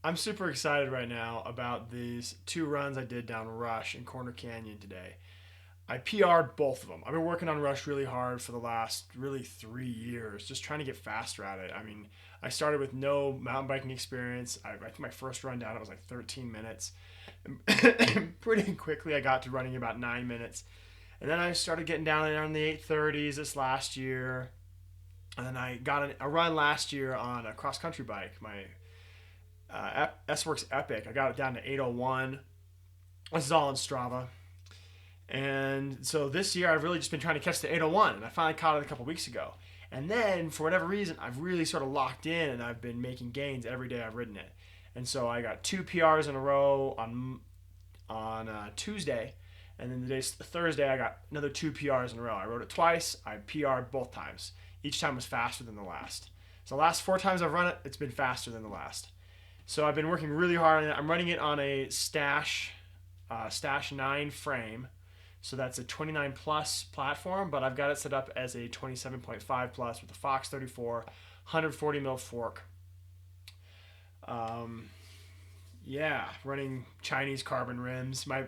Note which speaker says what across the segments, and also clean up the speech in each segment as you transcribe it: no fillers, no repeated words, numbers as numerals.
Speaker 1: I'm super excited right now about these two runs I did down Rush and Corner Canyon today. I PR'd both of them. I've been working on Rush really hard for the last really 3 years, just trying to get faster at it. I mean, I started with no mountain biking experience. I think my first run down it was like 13 minutes. Pretty quickly, I got to running about 9 minutes, and then I started getting down there in the 8:30s this last year. And then I got a run last year on a cross country bike, my S-Works Epic. I got it down to 8:01. This is all on Strava. And so this year I've really just been trying to catch the 8:01, and I finally caught it a couple weeks ago. And then for whatever reason, I've really sort of locked in, and I've been making gains every day I've ridden it. And so I got two PRs in a row on Tuesday, and then Thursday I got another two PRs in a row. I rode it twice. I PR'd both times. Each time was faster than the last. So the last four times I've run it, it's been faster than the last. So I've been working really hard on it. I'm running it on a Stash 9 frame. So that's a 29 plus platform, but I've got it set up as a 27.5 plus with a Fox 34, 140 mil fork. Yeah, running Chinese carbon rims. My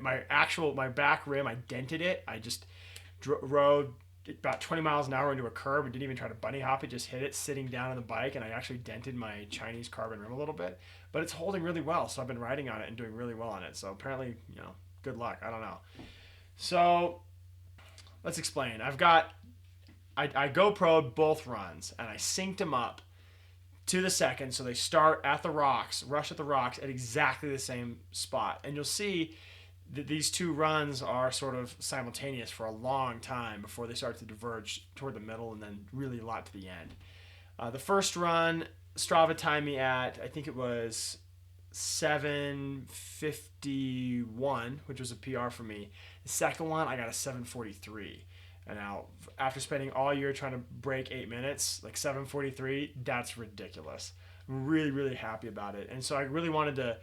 Speaker 1: back rim, I dented it. I just rode about 20 miles an hour into a curb and didn't even try to bunny hop it. Just hit it sitting down on the bike, and I actually dented my Chinese carbon rim a little bit. But it's holding really well, so I've been riding on it and doing really well on it. So apparently, good luck. I don't know. So let's explain. I GoPro'd both runs, and I synced them up to the second, so they start at the rocks, rush at the rocks at exactly the same spot. And you'll see that these two runs are sort of simultaneous for a long time before they start to diverge toward the middle and then really a lot to the end. The first run, Strava timed me at, I think it was 7:51, which was a PR for me. The second one, I got a 7:43. And now, after spending all year trying to break 8 minutes, like 7:43, that's ridiculous. I'm really, really happy about it. And so I really wanted to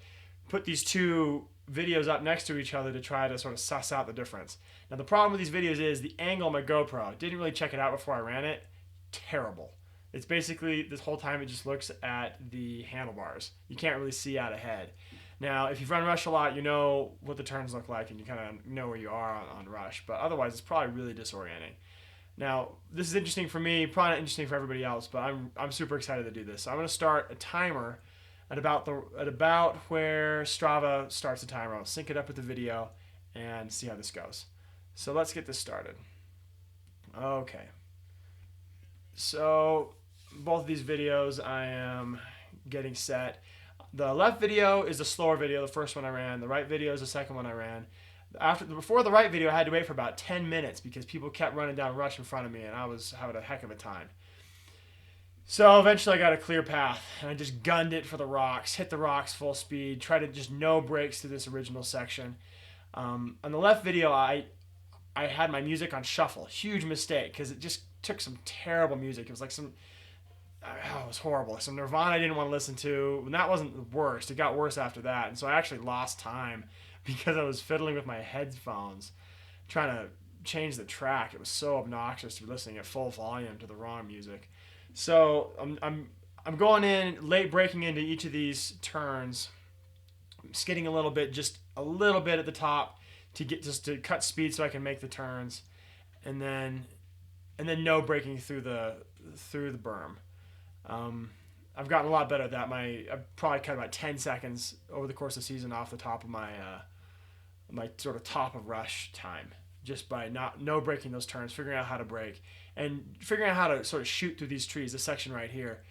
Speaker 1: put these two videos up next to each other to try to sort of suss out the difference. Now, the problem with these videos is the angle of my GoPro. Didn't really check it out before I ran it. Terrible. It's basically, this whole time it just looks at the handlebars. You can't really see out ahead. Now, if you've run Rush a lot, you know what the turns look like and you kind of know where you are on Rush. But otherwise, it's probably really disorienting. Now, this is interesting for me, probably not interesting for everybody else, but I'm super excited to do this. So I'm going to start a timer at about where Strava starts the timer. I'll sync it up with the video and see how this goes. So let's get this started. Okay. So both of these videos I am getting set. The left video is the slower video, the first one I ran. The right video is the second one I ran. Before the right video, I had to wait for about 10 minutes because people kept running down Rush in front of me, and I was having a heck of a time. So eventually I got a clear path, and I just gunned it for the rocks, hit the rocks full speed, tried to just no brakes through this original section. On the left video, I had my music on shuffle. Huge mistake because it just took some terrible music. It was like it was horrible. Some Nirvana I didn't want to listen to. And that wasn't the worst. It got worse after that. And so I actually lost time because I was fiddling with my headphones trying to change the track. It was so obnoxious to be listening at full volume to the wrong music. So I'm going in, late braking into each of these turns. I'm skidding a little bit, just a little bit at the top to cut speed so I can make the turns. And then no braking through the berm. I've gotten a lot better at that. I've probably cut about 10 seconds over the course of the season off the top of my sort of top of Rush time, just by no braking those turns, figuring out how to brake, and figuring out how to sort of shoot through these trees. This section right here,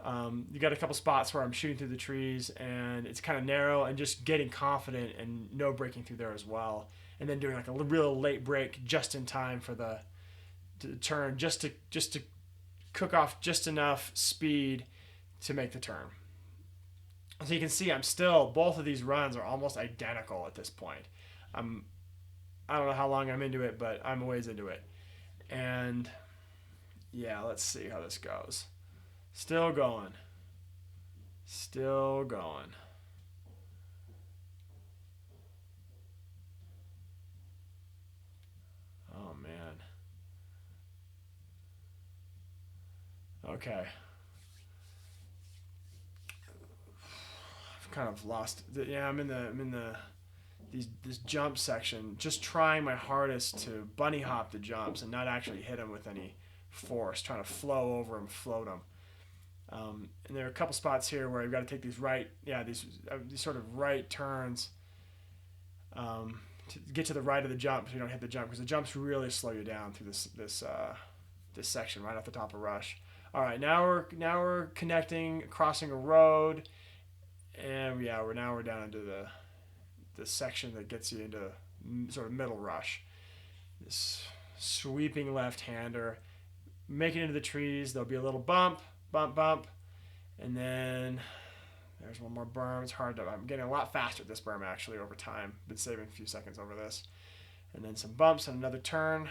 Speaker 1: you got a couple spots where I'm shooting through the trees, and it's kind of narrow, and just getting confident and no braking through there as well, and then doing like a real late brake just in time for the turn, just to cook off just enough speed to make the turn. So you can see both of these runs are almost identical at this point. I don't know how long I'm into it, but I'm a ways into it. And yeah, let's see how this goes. Still going. Oh man. Okay. kind of lost. Yeah, I'm in the this jump section, just trying my hardest to bunny hop the jumps and not actually hit them with any force, trying to flow over them, float them. And there are a couple spots here where I've got to take these these sort of right turns to get to the right of the jump so you don't hit the jump, because the jumps really slow you down through this section right off the top of rush. All right, now we're connecting, crossing a road, and we're down into the section that gets you into sort of middle rush. This sweeping left-hander, making it into the trees. There'll be a little bump, and then there's one more berm. It's hard to. I'm getting a lot faster at this berm actually over time. Been saving a few seconds over this, and then some bumps and another turn,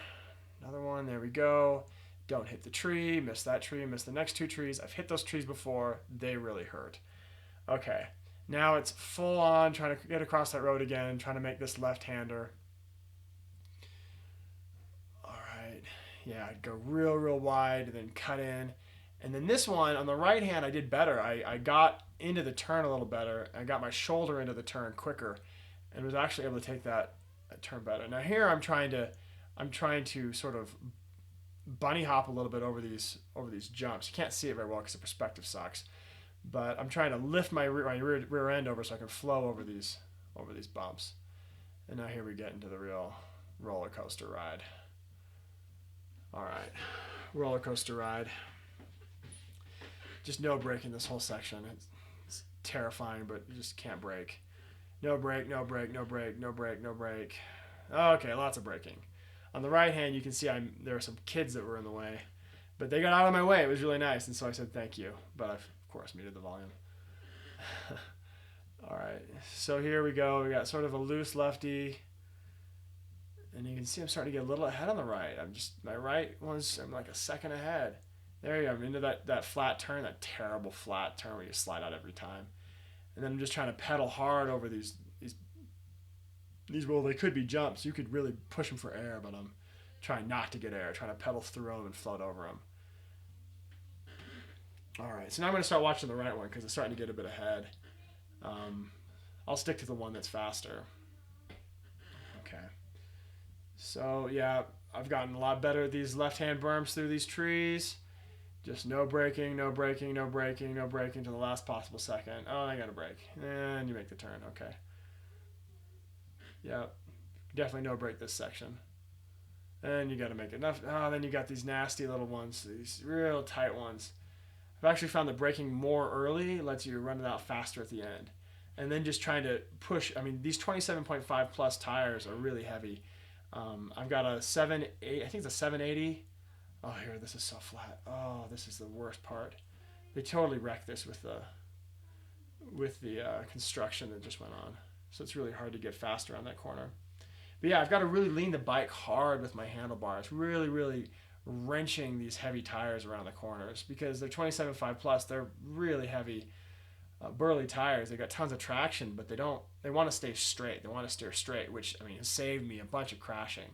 Speaker 1: another one. There we go. Don't hit the tree. Miss that tree. Miss the next two trees. I've hit those trees before. They really hurt. Okay. Now it's full on trying to get across that road again, trying to make this left-hander. All right. Yeah, I'd go real wide and then cut in. And then this one, on the right hand, I did better. I got into the turn a little better. I got my shoulder into the turn quicker and was actually able to take that turn better. Now here I'm trying to sort of bunny hop a little bit over these jumps. You can't see it very well because the perspective sucks. But I'm trying to lift my rear end over so I can flow over these bumps. And now here we get into the real roller coaster ride. All right, roller coaster ride. Just no braking this whole section. It's terrifying, but you just can't brake. No brake, no brake, no brake, no brake, no brake. Okay, lots of braking. On the right hand, you can see there were some kids that were in the way, but they got out of my way. It was really nice, and so I said thank you. But I've, of course, muted the volume. All right, so here we go. We got sort of a loose lefty, and you can see I'm starting to get a little ahead on the right. My right one's, I'm like a second ahead. There you go. I'm into that flat turn, that terrible flat turn where you slide out every time. And then I'm just trying to pedal hard over these well, they could be jumps. You could really push them for air, but I'm trying not to get air, trying to pedal through them and float over them. All right, so now I'm going to start watching the right one because it's starting to get a bit ahead. I'll stick to the one that's faster. Okay. So, yeah, I've gotten a lot better at these left-hand berms through these trees. Just no braking, no braking, no braking, no braking to the last possible second. Oh, I got to brake. And you make the turn. Okay. Yep. Definitely no brake this section. And you got to make enough. Oh, then you got these nasty little ones, these real tight ones. I've actually found that braking more early lets you run it out faster at the end. And then just trying to push. I mean, these 27.5 plus tires are really heavy. I've got a 7.8. I think it's a 780. Oh, here, this is so flat. Oh, this is the worst part. They totally wrecked this with the construction that just went on. So it's really hard to get faster on that corner. But yeah, I've got to really lean the bike hard with my handlebars, really wrenching these heavy tires around the corners because they're 27.5 plus. They're really heavy, burly tires. They got tons of traction, but they want to stay straight. They want to steer straight, which, I mean, has saved me a bunch of crashing.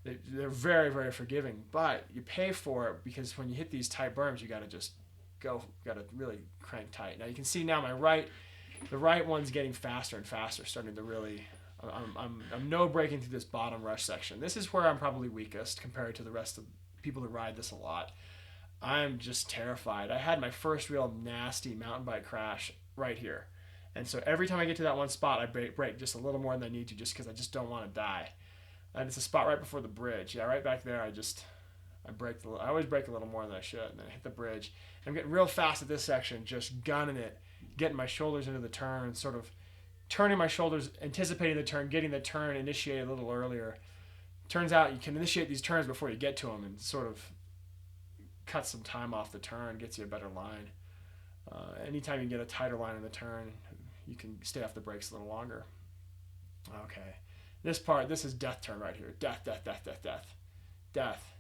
Speaker 1: They're very forgiving, but you pay for it because when you hit these tight berms, you got to just go, got to really crank tight. Now you can see now the right one's getting faster and faster, starting to really. I'm no braking through this bottom rush section. This is where I'm probably weakest compared to the rest of people who ride this a lot. I'm just terrified. I had my first real nasty mountain bike crash right here, and so every time I get to that one spot, I brake just a little more than I need to, just because I just don't want to die. And it's a spot right before the bridge. Yeah, right back there. I always brake a little more than I should, and then I hit the bridge. I'm getting real fast at this section, just gunning it, getting my shoulders into the turn, sort of turning my shoulders, anticipating the turn, getting the turn initiated a little earlier. Turns out you can initiate these turns before you get to them and sort of cut some time off the turn, gets you a better line. Anytime you get a tighter line in the turn, you can stay off the brakes a little longer. Okay. This is death turn right here. Death.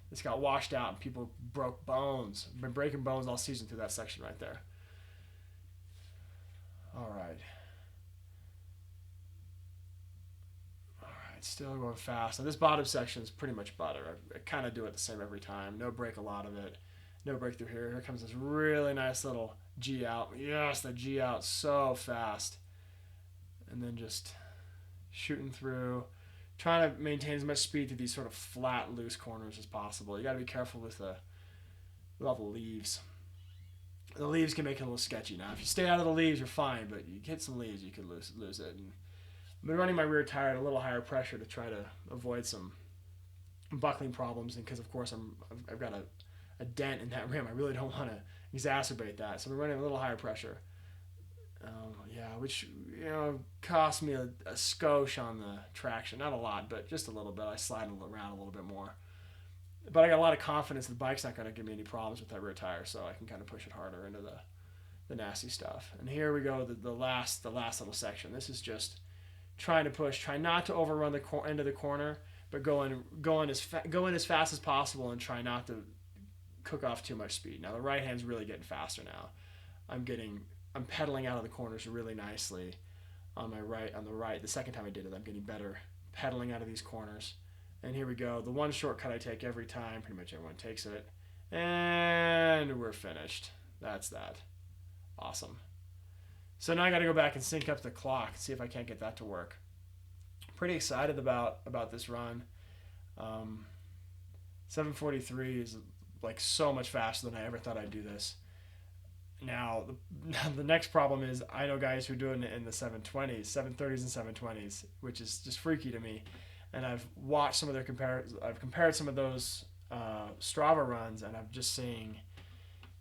Speaker 1: This got washed out and people broke bones. Been breaking bones all season through that section right there. All right, still going fast. Now this bottom section is pretty much butter. I kind of do it the same every time. No brake a lot of it. No brake through here. Here comes this really nice little G out. Yes, the G out so fast. and then just shooting through, trying to maintain as much speed through these sort of flat, loose corners as possible. You got to be careful with all the leaves. The leaves can make it a little sketchy. Now, if you stay out of the leaves, you're fine, but you hit some leaves, you could lose it. And I've been running my rear tire at a little higher pressure to try to avoid some buckling problems, and because of course I've got a dent in that rim. I really don't want to exacerbate that, so we're running a little higher pressure. Which cost me a skosh on the traction. Not a lot, but just a little bit. I slide around a little bit more. But I got a lot of confidence the bike's not going to give me any problems with that rear tire, so I can kind of push it harder into the nasty stuff. And here we go, the last little section. This is just trying to push, try not to overrun the end of the corner, but go in as fast as possible and try not to cook off too much speed. Now the right hand's really getting faster now. I'm pedaling out of the corners really nicely on the right. The second time I did it, I'm getting better pedaling out of these corners. And here we go. The one shortcut I take every time, pretty much everyone takes it. And we're finished. That's that. Awesome. So now I got to go back and sync up the clock and see if I can't get that to work. Pretty excited about this run. 7:43 is like so much faster than I ever thought I'd do this. Now, the next problem is I know guys who are doing it in the 7:20s, 7:30s and 7:20s, which is just freaky to me. And I've watched some of I've compared some of those Strava runs, and I'm just seeing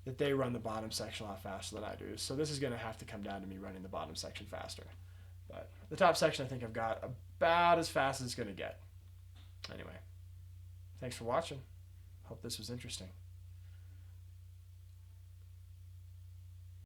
Speaker 1: that they run the bottom section a lot faster than I do. So this is going to have to come down to me running the bottom section faster. But the top section I think I've got about as fast as it's going to get. Anyway, thanks for watching. Hope this was interesting.